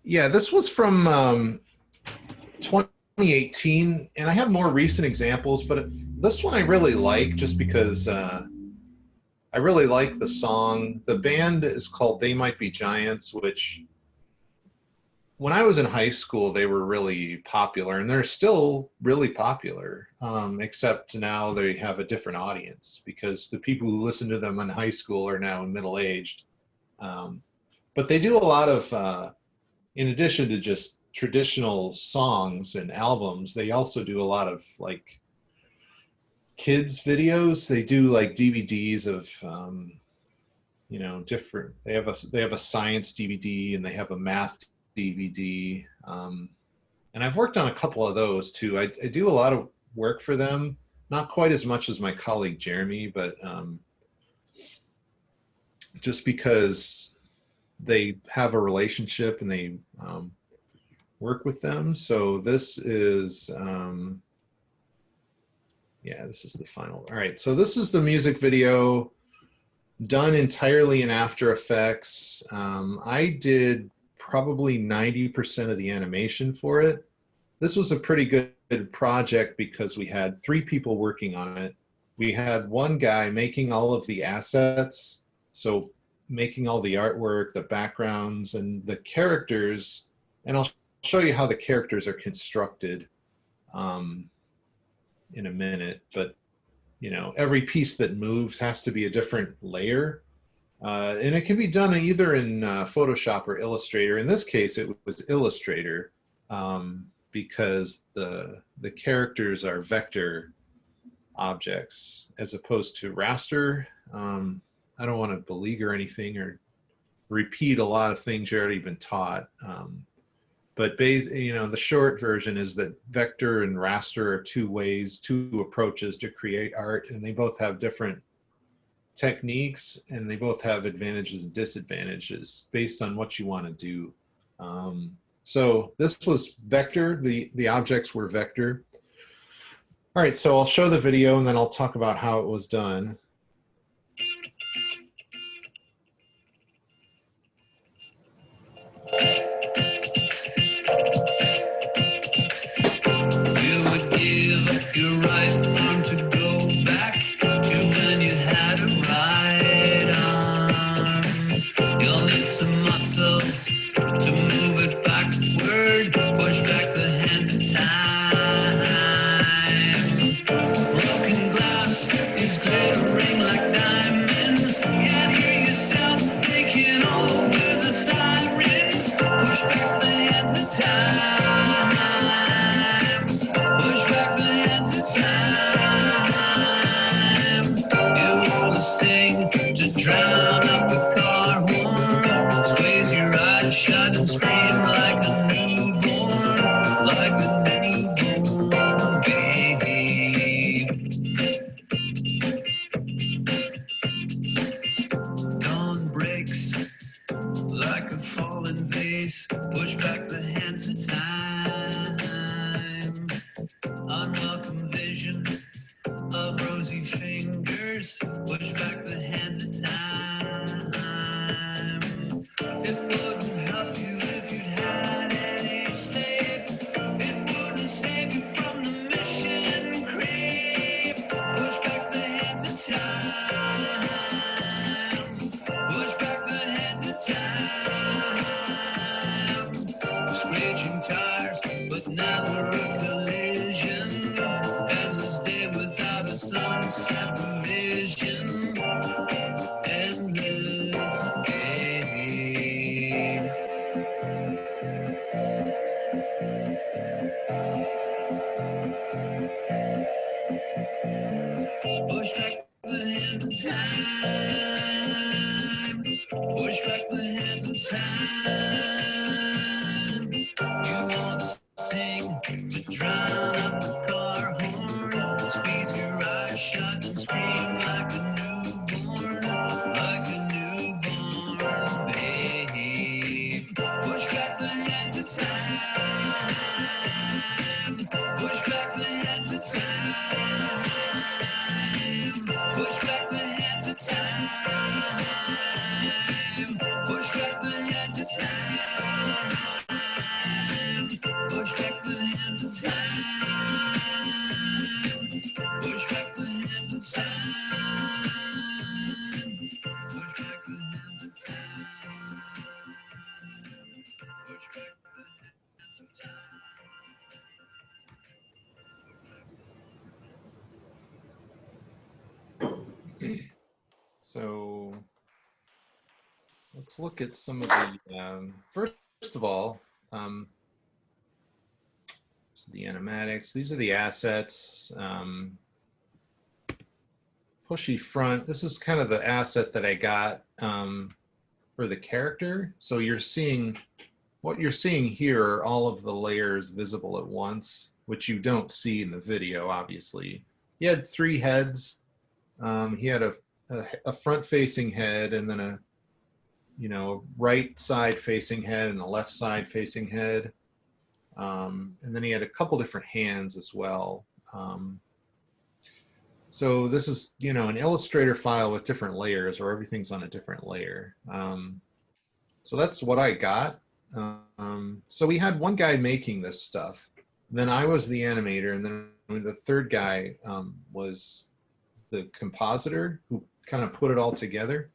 Yeah, this was from 2018, and I have more recent examples, but this one I really like just because I really like the song. The band is called They Might Be Giants, which when I was in high school, they were really popular, and they're still really popular, except now they have a different audience because the people who listened to them in high school are now middle-aged. Um, but they do a lot of, in addition to just traditional songs and albums, they also do a lot of like kids videos. They do like DVDs of different. They have a science DVD and they have a math DVD. And I've worked on a couple of those too. I do a lot of work for them, not quite as much as my colleague Jeremy, but just because they have a relationship and they work with them. So this is, this is the final. All right, so this is the music video done entirely in After Effects. I did probably 90% of the animation for it. This was a pretty good project because we had 3 people working on it. We had one guy making all of the assets, so making all the artwork, the backgrounds, and the characters, and I'll show you how the characters are constructed in a minute, but every piece that moves has to be a different layer. And it can be done either in Photoshop or Illustrator. In this case, it was Illustrator because the characters are vector objects as opposed to raster. I don't want to beleaguer anything or repeat a lot of things you've already been taught. But the short version is that vector and raster are 2 approaches to create art, and they both have different techniques, and they both have advantages and disadvantages based on what you want to do. So this was vector, the objects were vector. All right, so I'll show the video and then I'll talk about how it was done. So let's look at some of the, first of all, so the animatics. These are the assets. Pushy front. This is kind of the asset that I got for the character. So you're seeing, what you're seeing here are all of the layers visible at once, which you don't see in the video, obviously. He had 3 heads. He had a front-facing head, and then a right side facing head and a left side facing head. And then he had a couple different hands as well. So this is, an Illustrator file with different layers, or everything's on a different layer. So that's what I got. So we had one guy making this stuff. Then I was the animator, and then the third guy was the compositor who kind of put it all together.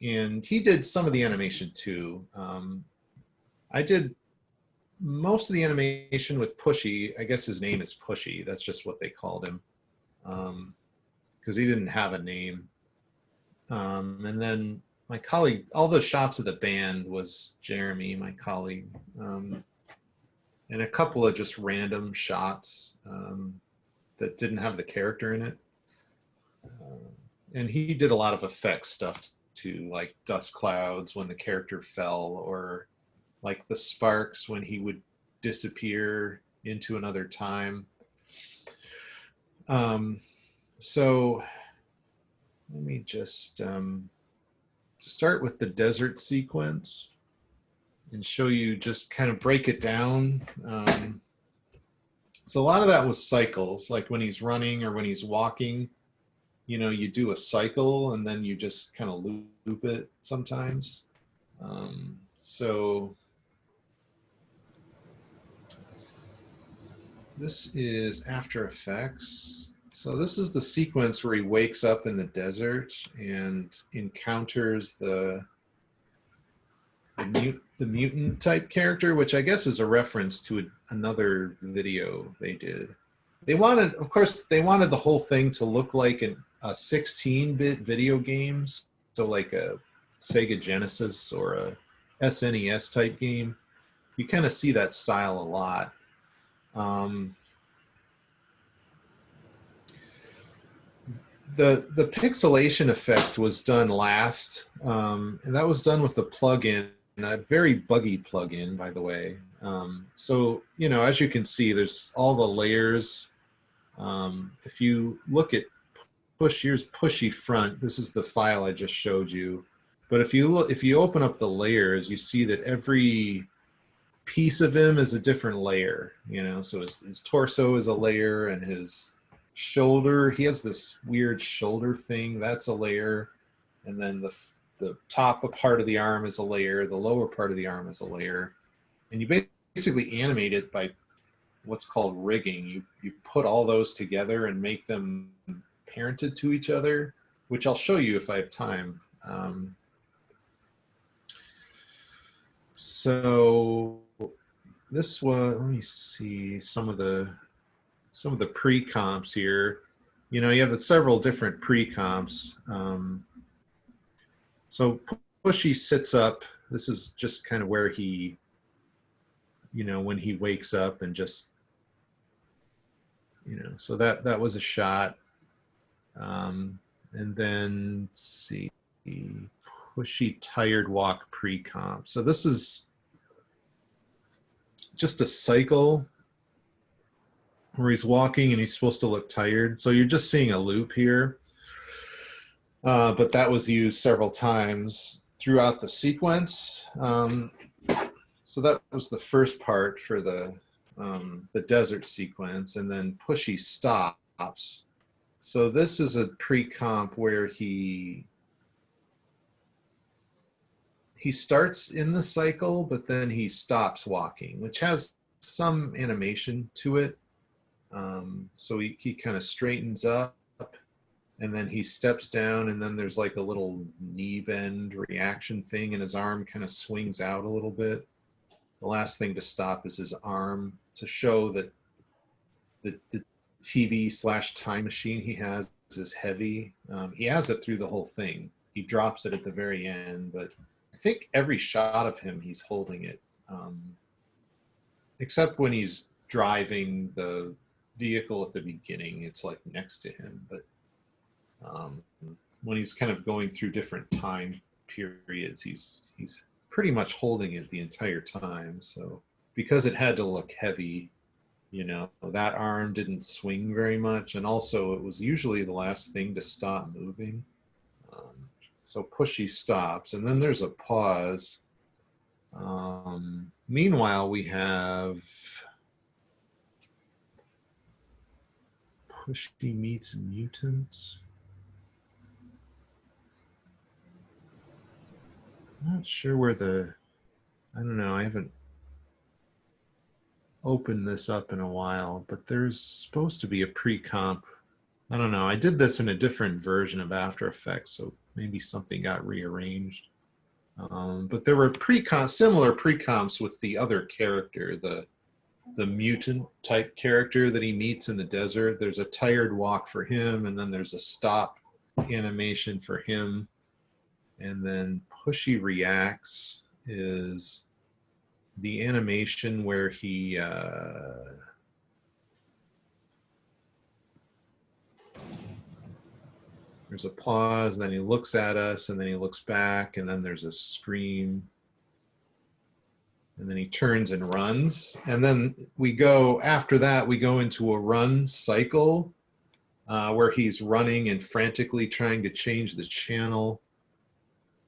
And he did some of the animation too. I did most of the animation with Pushy. I guess his name is Pushy. That's just what they called him, because he didn't have a name. And then my colleague, all the shots of the band was Jeremy, my colleague, and a couple of just random shots that didn't have the character in it. And he did a lot of effect stuff too, like dust clouds when the character fell, or like the sparks when he would disappear into another time. So let me just start with the desert sequence and show you, just kind of break it down. So a lot of that was cycles, like when he's running or when he's walking, you do a cycle and then you just kind of loop it sometimes. So this is After Effects. So this is the sequence where he wakes up in the desert and encounters the mutant type character, which I guess is a reference to another video they did. They wanted, of course, they wanted the whole thing to look like a 16-bit video game, so like a Sega Genesis or a SNES type game. You kind of see that style a lot. The pixelation effect was done last, and that was done with a plugin, a very buggy plugin, by the way. So, as you can see, there's all the layers. If you look at here's Pushy front. This is the file I just showed you. But if you open up the layers, you see that every piece of him is a different layer. So his torso is a layer, and his shoulder, he has this weird shoulder thing, that's a layer, and then the top part of the arm is a layer, the lower part of the arm is a layer, and you basically animate it by what's called rigging. You put all those together and make them parented to each other, which I'll show you if I have time. So this was, let me see some of the pre-comps here. You have several different pre-comps. So Pushy sits up. This is just kind of where he, when he wakes up, and just, so that was a shot. And then let's see, Pushy tired walk pre-comp. So this is just a cycle where he's walking and he's supposed to look tired. So you're just seeing a loop here. But that was used several times throughout the sequence. So that was the first part for the desert sequence, and then Pushy stops. So this is a pre-comp where he starts in the cycle, but then he stops walking, which has some animation to it. So he kind of straightens up, and then he steps down, and then there's like a little knee bend reaction thing, and his arm kind of swings out a little bit. The last thing to stop is his arm, to show that the TV/time machine he has is heavy. He has it through the whole thing. He drops it at the very end, but I think every shot of him, he's holding it, except when he's driving the vehicle at the beginning, it's like next to him. But when he's kind of going through different time periods, he's pretty much holding it the entire time. So because it had to look heavy, you know, that arm didn't swing very much, and also it was usually the last thing to stop moving. So pushy stops, and then there's a pause. Meanwhile, we have pushy meets mutants. I'm not sure where I don't know, I haven't opened this up in a while, but there's supposed to be a pre-comp. I don't know, I did this in a different version of After Effects, so maybe something got rearranged. But there were similar pre-comps with the other character, the mutant type character that he meets in the desert. There's a tired walk for him, and then there's a stop animation for him. And then pushy reacts is the animation where he there's a pause, and then he looks at us, and then he looks back, and then there's a scream, and then he turns and runs. And then after that, we go into a run cycle where he's running and frantically trying to change the channel,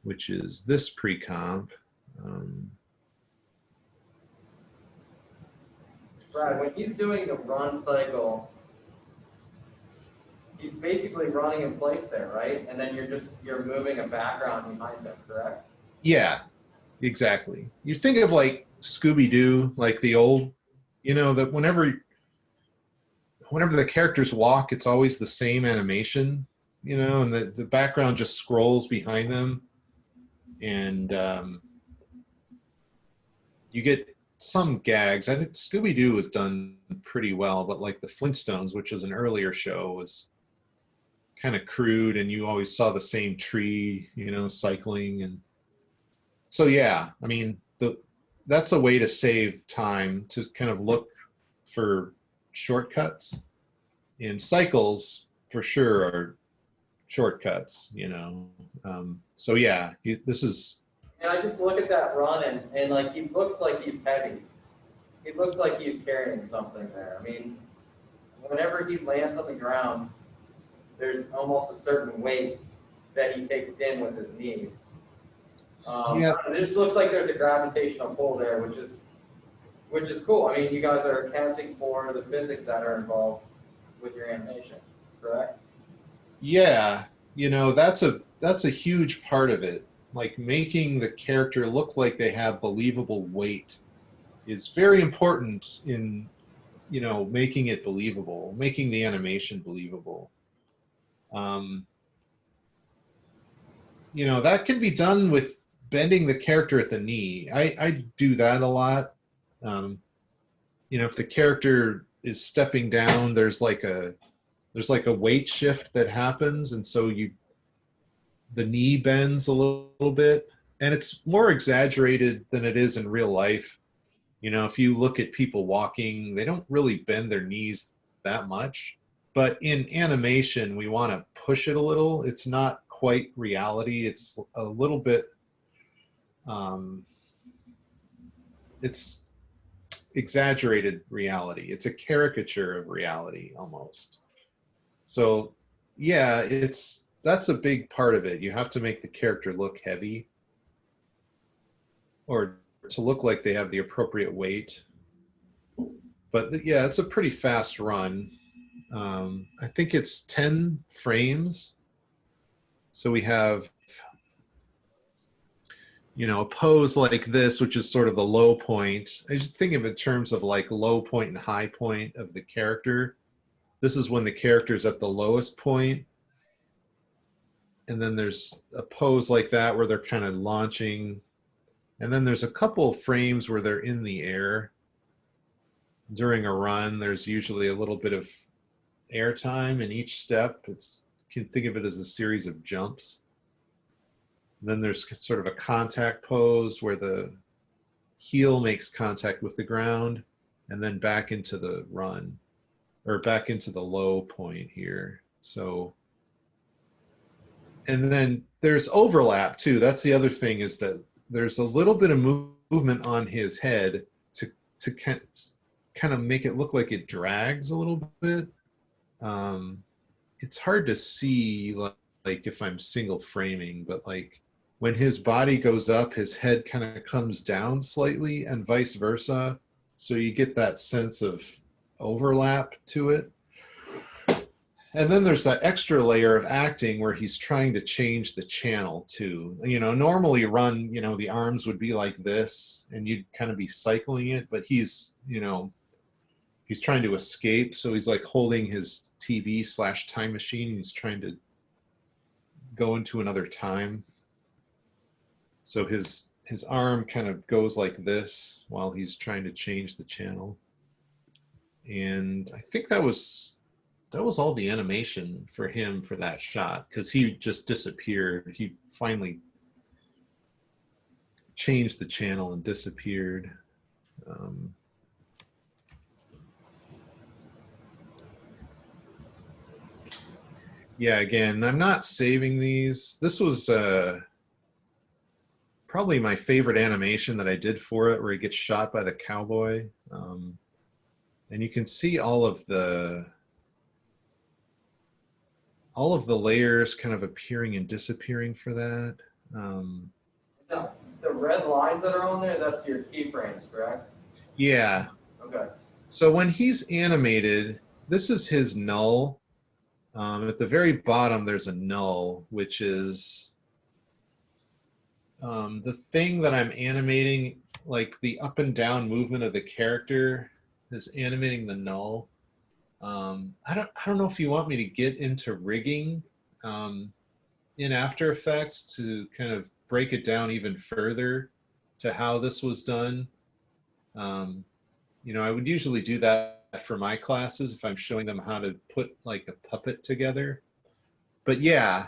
which is this pre-comp. Brad, when he's doing the run cycle, he's basically running in place there, right? And then you're moving a background behind him, correct? Yeah, exactly. You think of like Scooby-Doo, like the old, you know, that whenever the characters walk, it's always the same animation, you know, and the background just scrolls behind them. And you get some gags. I think Scooby-Doo was done pretty well, but like the Flintstones, which is an earlier show, was kind of crude, and you always saw the same tree, you know, cycling. And so, yeah, I mean, that's a way to save time, to kind of look for shortcuts. And cycles, for sure, are shortcuts, you know. So, yeah, this is... And I just look at that run, and like, he looks like he's heavy. He looks like he's carrying something there. I mean, whenever he lands on the ground, there's almost a certain weight that he takes in with his knees. Yeah. It just looks like there's a gravitational pull there, which is cool. I mean, you guys are accounting for the physics that are involved with your animation, correct? Yeah, you know, that's a huge part of it. Like, making the character look like they have believable weight is very important in, you know, making it believable, making the animation believable. You know, that can be done with bending the character at the knee. I do that a lot. You know, if the character is stepping down, there's like a weight shift that happens, and so the knee bends a little bit, and it's more exaggerated than it is in real life. You know, if you look at people walking, they don't really bend their knees that much. But in animation, we want to push it a little. It's not quite reality. It's a little bit, it's exaggerated reality. It's a caricature of reality almost. So yeah, that's a big part of it. You have to make the character look heavy, or to look like they have the appropriate weight. But yeah, it's a pretty fast run. I think it's 10 frames. So we have, you know, a pose like this, which is sort of the low point. I just think of it in terms of like low point and high point of the character. This is when the character is at the lowest point. And then there's a pose like that where they're kind of launching. And then there's a couple of frames where they're in the air. During a run, there's usually a little bit of air time in each step. It's can think of it as a series of jumps. And then there's sort of a contact pose where the heel makes contact with the ground and then back into the run, or back into the low point here. So, and then there's overlap too. That's the other thing, is that there's a little bit of movement on his head to kind of make it look like it drags a little bit. It's hard to see like if I'm single framing, but like when his body goes up, his head kind of comes down slightly and vice versa. So you get that sense of overlap to it. And then there's that extra layer of acting where he's trying to change the channel too. You know, normally run, you know, the arms would be like this and you'd kind of be cycling it, but he's, you know, he's trying to escape. So he's like holding his TV/time machine. And he's trying to go into another time. So his arm kind of goes like this while he's trying to change the channel. And I think that was all the animation for him for that shot, because he just disappeared. He finally changed the channel and disappeared. Yeah, again, I'm not saving these. This was probably my favorite animation that I did for it, where he gets shot by the cowboy. And you can see all of the layers kind of appearing and disappearing for that. The red lines that are on there, that's your keyframes, correct? Yeah. Okay. So when he's animated, this is his null. At the very bottom, there's a null, which is the thing that I'm animating, like the up and down movement of the character is animating the null. I don't know if you want me to get into rigging in After Effects to kind of break it down even further to how this was done. You know, I would usually do that for my classes if I'm showing them how to put like a puppet together. But yeah,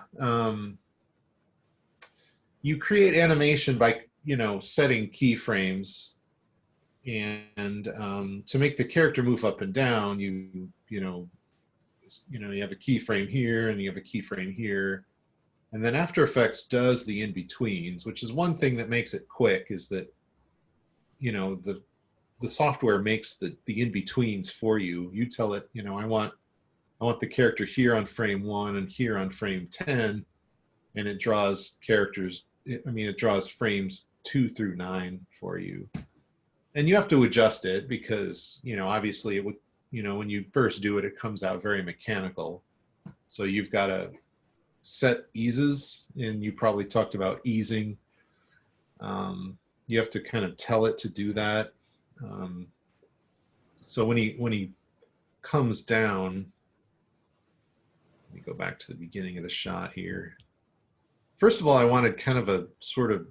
you create animation by, you know, setting keyframes, and to make the character move up and down, you have a keyframe here and you have a keyframe here. And then After Effects does the in-betweens, which is one thing that makes it quick, is that, you know, the software makes the in-betweens for you. You tell it, you know, I want the character here on frame 1 and here on frame 10, and it draws characters, it draws frames 2 through 9 for you. And you have to adjust it because, you know, obviously it would, you know, when you first do it, it comes out very mechanical. So you've got to set eases, and you probably talked about easing. You have to kind of tell it to do that. So when he comes down, let me go back to the beginning of the shot here. First of all, I wanted kind of a sort of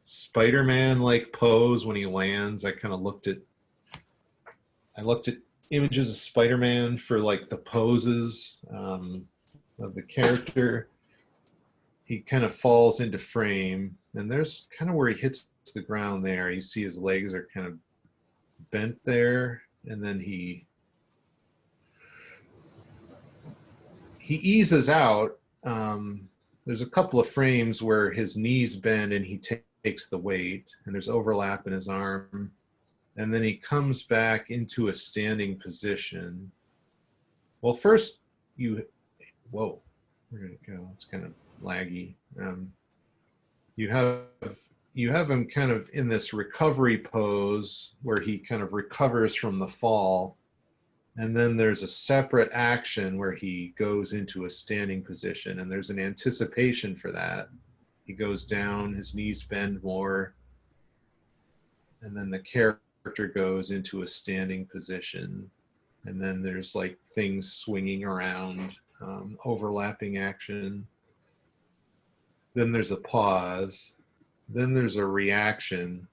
Spider-Man-like pose when he lands. I looked at images of Spider-Man for like the poses of the character. He kind of falls into frame, and there's kind of where he hits the ground there. You see his legs are kind of bent there, and then he eases out. There's a couple of frames where his knees bend and he takes the weight, and there's overlap in his arm. And then he comes back into a standing position. Well, first whoa, where did it go? It's kind of laggy. You have him kind of in this recovery pose where he kind of recovers from the fall. And then there's a separate action where he goes into a standing position, and there's an anticipation for that. He goes down, his knees bend more, and then the character goes into a standing position. And then there's like things swinging around, overlapping action. Then there's a pause. Then there's a reaction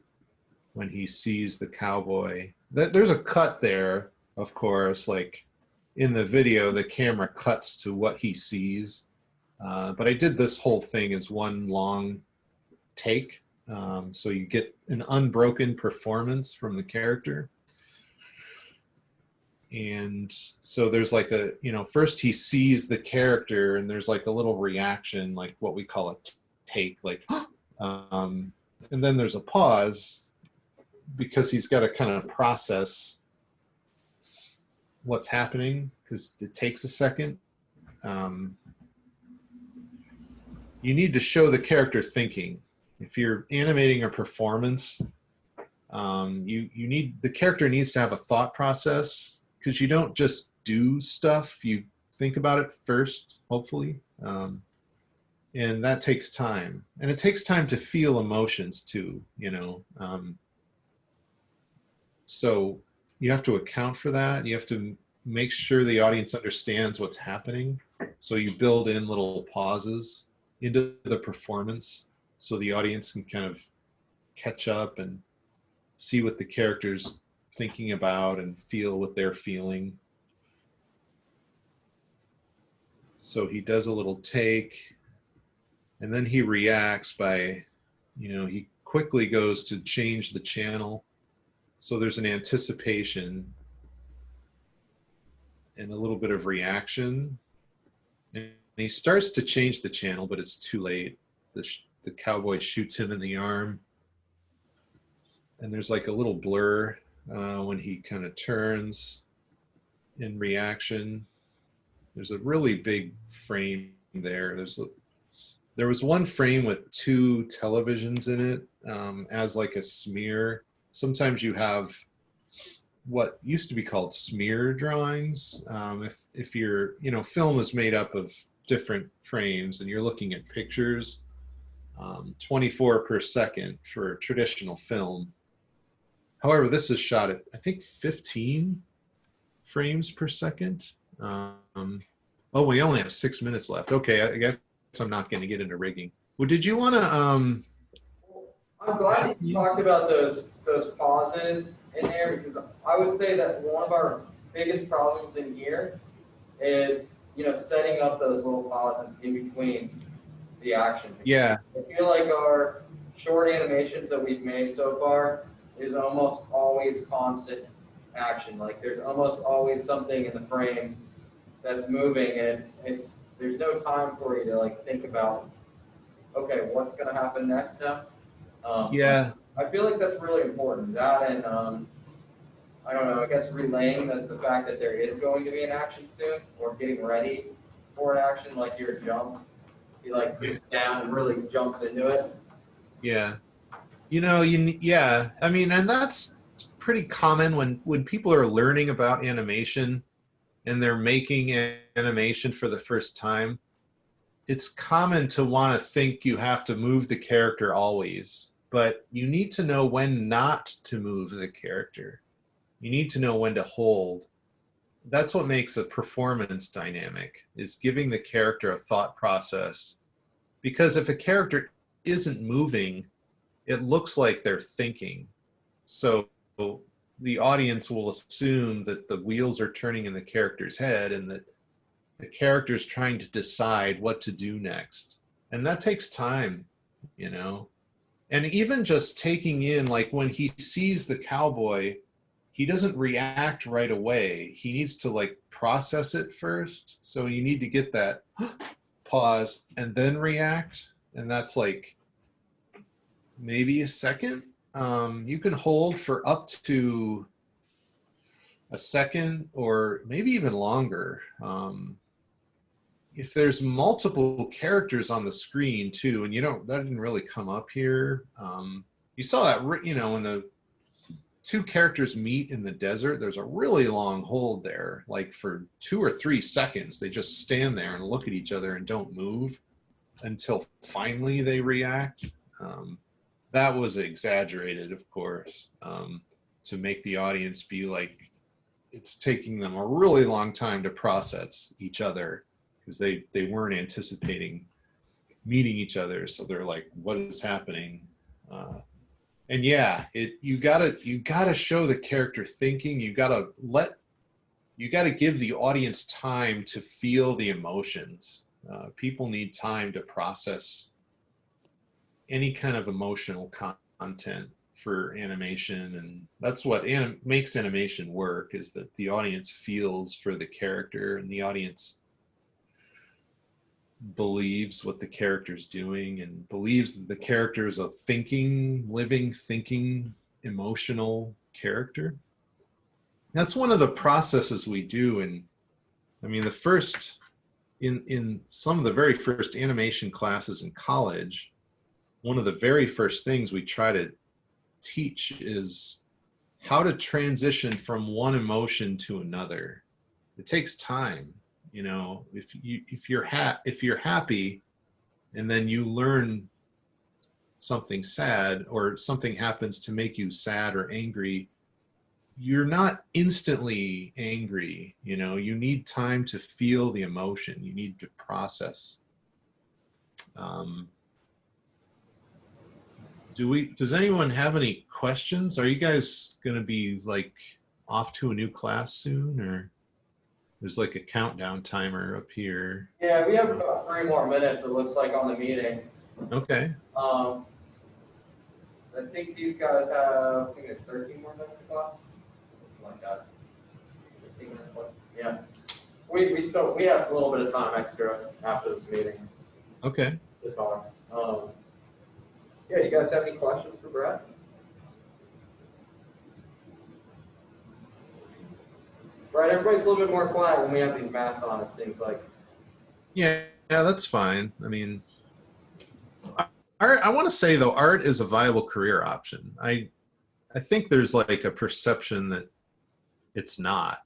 when he sees the cowboy. There's a cut there, of course, like in the video, the camera cuts to what he sees. But I did this whole thing as one long take. So you get an unbroken performance from the character. And so there's like a, first he sees the character and there's like a little reaction, like what we call a take, like, and then there's a pause because he's got to kind of process what's happening because it takes a second. You need to show the character thinking. If you're animating a performance, the character needs to have a thought process because you don't just do stuff, you think about it first, hopefully. And that takes time. And it takes time to feel emotions too, So you have to account for that. You have to make sure the audience understands what's happening. So you build in little pauses into the performance so the audience can kind of catch up and see what the character's thinking about and feel what they're feeling. So he does a little take, and then he reacts by, he quickly goes to change the channel. So there's an anticipation and a little bit of reaction. And he starts to change the channel, but it's too late. The cowboy shoots him in the arm. And there's like a little blur when he kind of turns in reaction. There's a really big frame there. There was one frame with 2 televisions in it as like a smear. Sometimes you have what used to be called smear drawings. If your film is made up of different frames and you're looking at pictures, 24 per second for traditional film. However, this is shot at, I think, 15 frames per second. Oh, we only have 6 minutes left. Okay, I guess I'm not going to get into rigging. Well, did you want to? I'm glad that you talked about those pauses in there because I would say that one of our biggest problems in here is setting up those little pauses in between the action. Yeah. I feel like our short animations that we've made so far is almost always constant action. Like there's almost always something in the frame that's moving, and there's no time for you to like think about, okay, what's going to happen next now. Yeah. I feel like that's really important. That and I don't know. I guess relaying the fact that there is going to be an action soon, or getting ready for an action, like your jump. He like creeps down and really jumps into it. Yeah. Yeah. I mean, and that's pretty common when people are learning about animation and they're making animation for the first time. It's common to want to think you have to move the character always, but you need to know when not to move the character. You need to know when to hold. That's what makes a performance dynamic, is giving the character a thought process. Because if a character isn't moving, it looks like they're thinking. So the audience will assume that the wheels are turning in the character's head and that the character's trying to decide what to do next. And that takes time, And even just taking in, like when he sees the cowboy, he doesn't react right away. He needs to like process it first. So you need to get that pause and then react. And that's like maybe a second. You can hold for up to a second or maybe even longer. If there's multiple characters on the screen too, and that didn't really come up here. You saw that, when the 2 characters meet in the desert, there's a really long hold there, like for 2 or 3 seconds. They just stand there and look at each other and don't move until finally they react. That was exaggerated, of course, to make the audience be like, it's taking them a really long time to process each other because they weren't anticipating meeting each other. So they're like, what is happening? And yeah, you gotta show the character thinking. You you got to give the audience time to feel the emotions. People need time to process any kind of emotional content for animation, and that's what makes animation work, is that the audience feels for the character, and the audience believes what the character's doing, and believes that the character is a thinking, living, thinking, emotional character. That's one of the processes we do. And I mean, the first, in some of the very first animation classes in college, one of the very first things we try to teach is how to transition from one emotion to another. It takes time. You know, if you're happy, and then you learn something sad, or something happens to make you sad or angry, you're not instantly angry. You know, you need time to feel the emotion. You need to process. Does anyone have any questions? Are you guys going to be like off to a new class soon, or there's like a countdown timer up here? Yeah, we have about 3 more minutes, it looks like, on the meeting. Okay. I think these guys have, I think it's 13 more minutes of class. Something like that. 15 minutes left. Yeah. We have a little bit of time extra after this meeting Okay. to talk. Yeah, you guys have any questions for Brad? Right, everybody's a little bit more quiet when we have these masks on, it seems like. Yeah, that's fine. I mean, art, I want to say though, art is a viable career option. I think there's like a perception that it's not.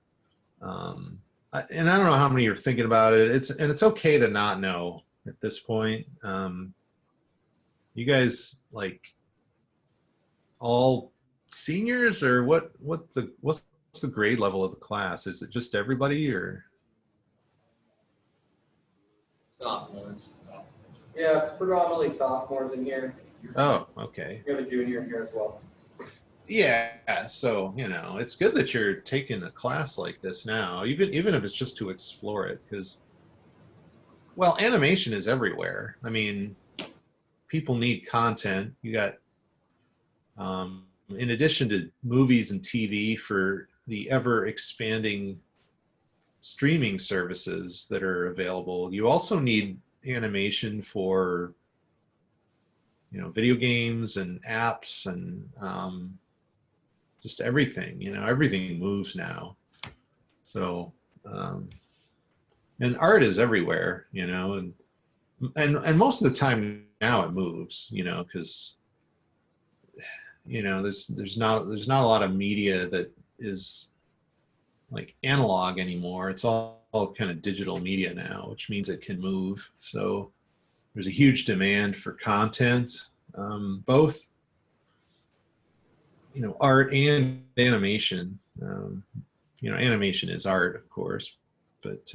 And I don't know how many are thinking about it. It's okay to not know at this point. You guys like all seniors, or what's the grade level of the class? Is it just everybody, or? Sophomores. Yeah, it's predominantly sophomores in here. Oh, okay. We have a junior here as well. Yeah, so you know, it's good that you're taking a class like this now, even if it's just to explore it, because, well, animation is everywhere. I mean, people need content. You got, in addition to movies and TV, for the ever expanding streaming services that are available, you also need animation for, you know, video games and apps, and just everything. You know, everything moves now. So, and art is everywhere, you know, and most of the time now it moves, you know, because, you know, there's not a lot of media that is like analog anymore. It's all kind of digital media now, which means it can move. So there's a huge demand for content, both, you know, art and animation. You know, animation is art, of course, but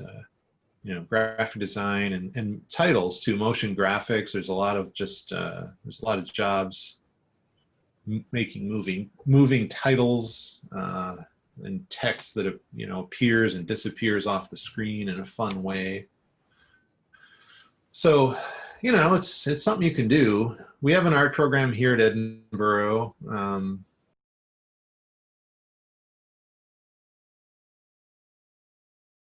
you know, graphic design and titles too, motion graphics. There's a lot of there's a lot of jobs making moving titles, and text that, you know, appears and disappears off the screen in a fun way. So, you know, it's something you can do. We have an art program here at Edinburgh.